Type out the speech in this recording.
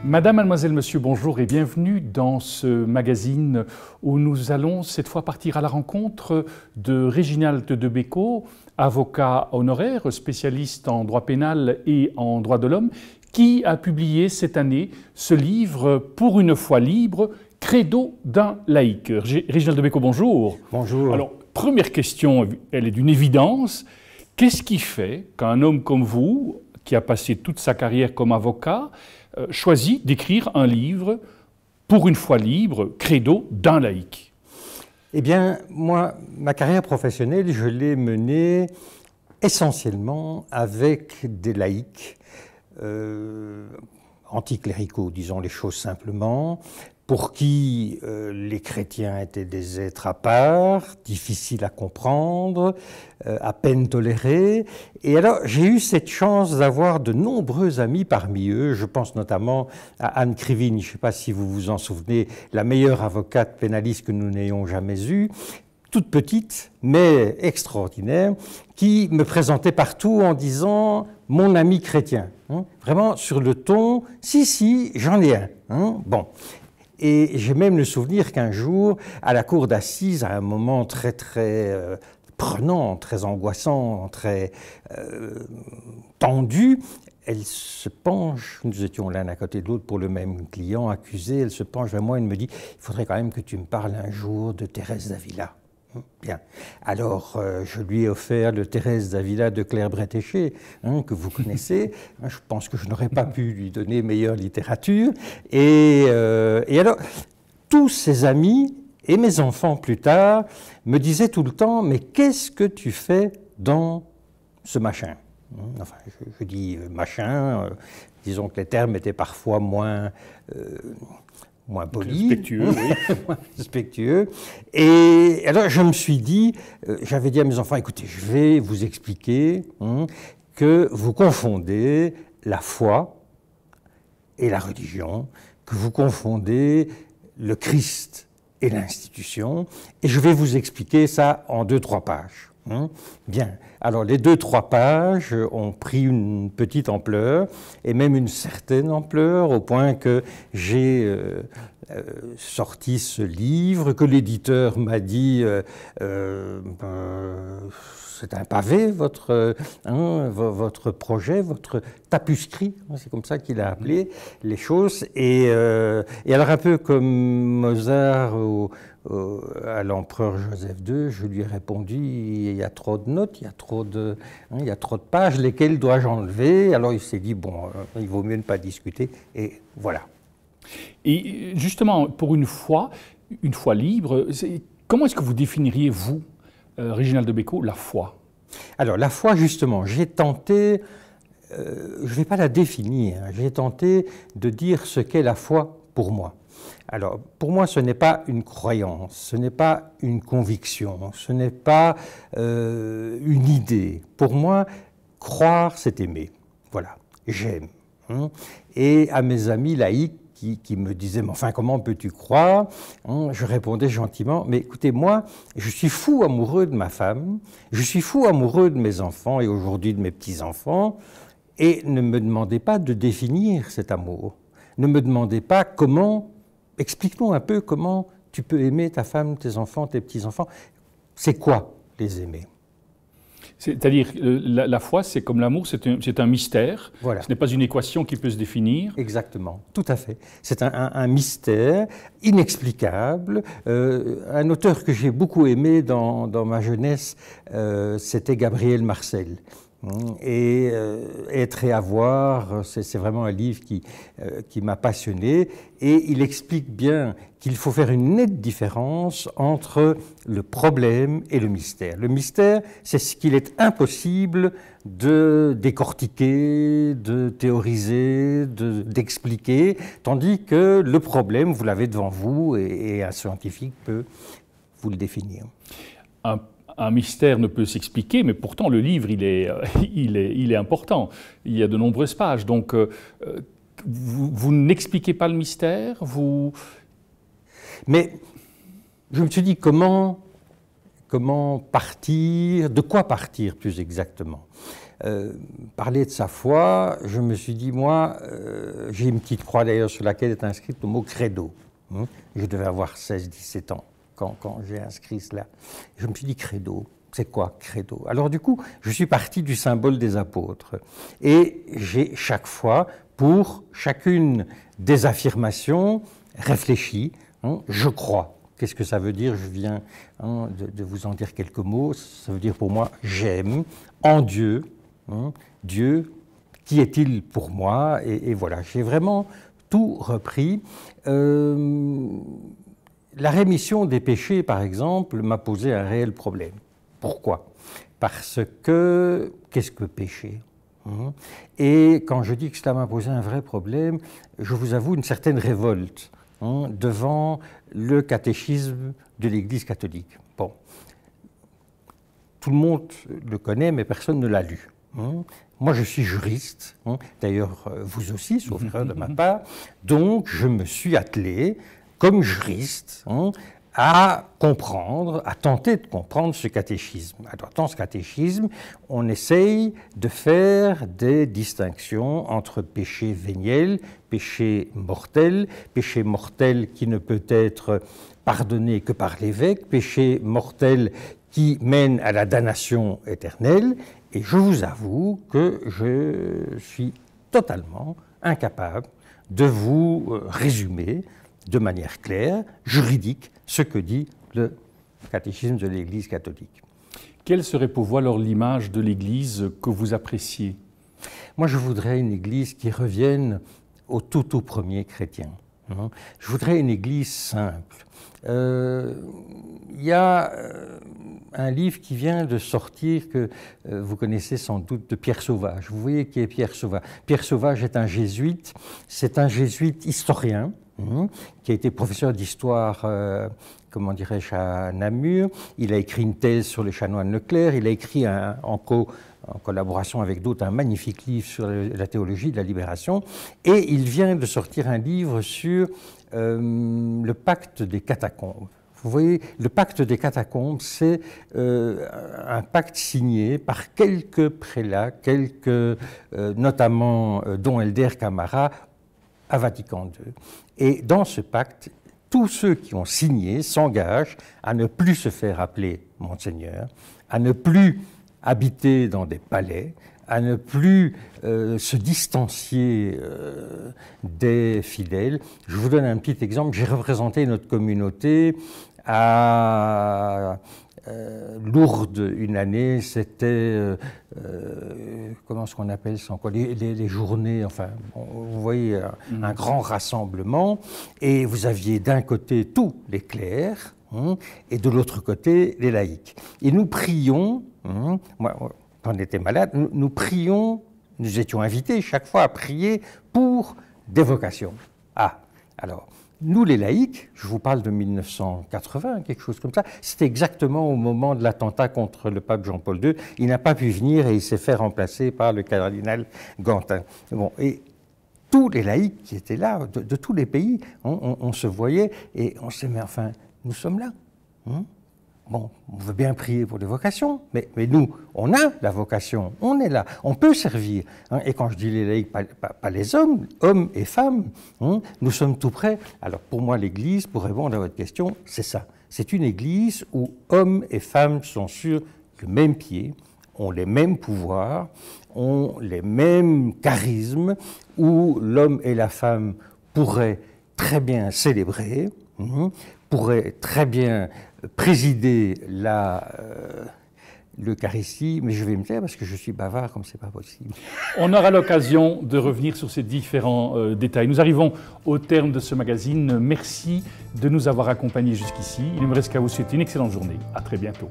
Madame, mademoiselle, monsieur, bonjour et bienvenue dans ce magazine où nous allons cette fois partir à la rencontre de Réginald de Becco, avocat honoraire, spécialiste en droit pénal et en droit de l'homme, qui a publié cette année ce livre « Pour une foi libre, credo d'un laïc ». Réginald de Becco, bonjour. Bonjour. Alors, première question, elle est d'une évidence. Qu'est-ce qui fait qu'un homme comme vous, qui a passé toute sa carrière comme avocat, choisit d'écrire un livre pour une foi libre, credo d'un laïc? Eh bien, moi, ma carrière professionnelle, je l'ai menée essentiellement avec des laïcs anticléricaux, disons les choses simplement, pour qui les chrétiens étaient des êtres à part, difficiles à comprendre, à peine tolérés. Et alors, j'ai eu cette chance d'avoir de nombreux amis parmi eux. Je pense notamment à Anne Krivine, je ne sais pas si vous vous en souvenez, la meilleure avocate pénaliste que nous n'ayons jamais eue, toute petite, mais extraordinaire, qui me présentait partout en disant « mon ami chrétien ». Vraiment sur le ton « si, j'en ai un ». Bon. Et j'ai même le souvenir qu'un jour, à la cour d'assises, à un moment très prenant, très angoissant, très tendu, elle se penche, nous étions l'un à côté de l'autre pour le même client accusé, elle se penche vers moi et me dit « il faudrait quand même que tu me parles un jour de Thérèse d'Avila ». Bien. Alors, je lui ai offert le Thérèse d'Avila de Claire Bretéché, que vous connaissez. Je pense que je n'aurais pas pu lui donner meilleure littérature. Et alors, tous ses amis et mes enfants plus tard me disaient tout le temps « mais qu'est-ce que tu fais dans ce machin ?» Enfin, je dis « machin », disons que les termes étaient parfois moins poli, respectueux, oui. Moins respectueux. Et alors je me suis dit, j'avais dit à mes enfants, écoutez, je vais vous expliquer que vous confondez la foi et la religion, que vous confondez le Christ et l'institution, et je vais vous expliquer ça en 2-3 pages. Bien, alors les 2-3 pages ont pris une petite ampleur, et même une certaine ampleur, au point que j'ai sorti ce livre, que l'éditeur m'a dit c'est un pavé, votre projet, votre tapuscrit, c'est comme ça qu'il a appelé les choses. Et alors un peu comme Mozart à l'empereur Joseph II, je lui ai répondu, il y a trop de notes, il y a trop de pages, lesquelles dois-je enlever? Alors il s'est dit, bon, il vaut mieux ne pas discuter, et voilà. Et justement, pour une foi libre, comment est-ce que vous définiriez, vous, Réginald de Becco, la foi? Alors, la foi, justement, j'ai tenté, je ne vais pas la définir, j'ai tenté de dire ce qu'est la foi pour moi. Alors, pour moi, ce n'est pas une croyance, ce n'est pas une conviction, ce n'est pas une idée. Pour moi, croire, c'est aimer. Voilà, j'aime. Et à mes amis laïcs, qui me disaient « mais enfin, comment peux-tu croire ?» Je répondais gentiment « mais écoutez, moi, je suis fou amoureux de ma femme, je suis fou amoureux de mes enfants et aujourd'hui de mes petits-enfants, et ne me demandez pas de définir cet amour. Ne me demandez pas comment, explique-nous un peu comment tu peux aimer ta femme, tes enfants, tes petits-enfants. C'est quoi les aimer ?» C'est-à-dire, la foi, c'est comme l'amour, c'est un mystère. Voilà. Ce n'est pas une équation qui peut se définir. Exactement, tout à fait. C'est un mystère inexplicable. Un auteur que j'ai beaucoup aimé dans ma jeunesse, c'était Gabriel Marcel. Et Être et avoir, c'est vraiment un livre qui m'a passionné, et il explique bien qu'il faut faire une nette différence entre le problème et le mystère. Le mystère, c'est ce qu'il est impossible de décortiquer, de théoriser, d'expliquer, tandis que le problème, vous l'avez devant vous, et un scientifique peut vous le définir. Un mystère ne peut s'expliquer, mais pourtant le livre, il est important. Il y a de nombreuses pages. Donc, vous n'expliquez pas le mystère, vous... Mais je me suis dit, comment comment partir, de quoi partir plus exactement. Parler de sa foi, je me suis dit, moi, j'ai une petite croix d'ailleurs sur laquelle est inscrit le mot credo. Je devais avoir 16-17 ans quand j'ai inscrit cela. Je me suis dit, credo, c'est quoi credo? Alors du coup, je suis parti du symbole des apôtres. Et j'ai chaque fois, pour chacune des affirmations, réfléchi, je crois. Qu'est-ce que ça veut dire? Je viens de vous en dire quelques mots. Ça veut dire pour moi, j'aime en Dieu. Dieu, qui est-il pour moi? Et voilà, j'ai vraiment tout repris. La rémission des péchés, par exemple, m'a posé un réel problème. Pourquoi? Parce que, qu'est-ce que péché? Et quand je dis que cela m'a posé un vrai problème, je vous avoue une certaine révolte devant le catéchisme de l'Église catholique. Bon, tout le monde le connaît, mais personne ne l'a lu. Moi, je suis juriste, d'ailleurs, vous aussi, sauf erreur de ma part, donc je me suis attelé, comme juriste, à comprendre, à tenter de comprendre ce catéchisme. Alors, dans ce catéchisme, on essaye de faire des distinctions entre péché véniel, péché mortel qui ne peut être pardonné que par l'évêque, péché mortel qui mène à la damnation éternelle. Et je vous avoue que je suis totalement incapable de vous résumer de manière claire, juridique, ce que dit le catéchisme de l'Église catholique. Quelle serait pour vous alors l'image de l'Église que vous appréciez? Moi, je voudrais une Église qui revienne au tout premier chrétien. Je voudrais une Église simple. Il y a un livre qui vient de sortir que vous connaissez sans doute, de Pierre Sauvage. Vous voyez qui est Pierre Sauvage? Pierre Sauvage est un jésuite, c'est un jésuite historien qui a été professeur d'histoire, comment dirais-je, à Namur. Il a écrit une thèse sur les chanoines Leclerc, il a écrit en collaboration avec d'autres, un magnifique livre sur la théologie de la libération, et il vient de sortir un livre sur le pacte des catacombes. Vous voyez, le pacte des catacombes, c'est un pacte signé par quelques prélats, notamment dont Helder Camara, à Vatican II. Et dans ce pacte, tous ceux qui ont signé s'engagent à ne plus se faire appeler Monseigneur, à ne plus habiter dans des palais, à ne plus se distancier des fidèles. Je vous donne un petit exemple. J'ai représenté notre communauté à Lourdes une année. C'était, comment est-ce qu'on appelle ça encore, les journées, enfin, vous voyez, un grand rassemblement. Et vous aviez d'un côté tous les clercs et de l'autre côté les laïcs. Et nous prions, moi, quand on était malade, nous prions, nous étions invités chaque fois à prier pour des vocations. Ah, alors, nous les laïcs, je vous parle de 1980, quelque chose comme ça, c'était exactement au moment de l'attentat contre le pape Jean-Paul II. Il n'a pas pu venir et il s'est fait remplacer par le cardinal Gantin. Bon, et tous les laïcs qui étaient là, de tous les pays, on se voyait et on s'est dit, mais enfin, nous sommes là. Bon, on veut bien prier pour des vocations, mais nous, on a la vocation, on est là, on peut servir. Et quand je dis les laïcs, pas les hommes et femmes, nous sommes tout prêts. Alors pour moi, l'Église, pour répondre à votre question, c'est ça. C'est une Église où hommes et femmes sont sur le même pied, ont les mêmes pouvoirs, ont les mêmes charismes, où l'homme et la femme pourraient très bien célébrer, pourraient très bien présider l'Eucharistie, mais je vais me taire parce que je suis bavard comme c'est pas possible. On aura l'occasion de revenir sur ces différents détails. Nous arrivons au terme de ce magazine. Merci de nous avoir accompagnés jusqu'ici. Il ne me reste qu'à vous souhaiter une excellente journée. À très bientôt.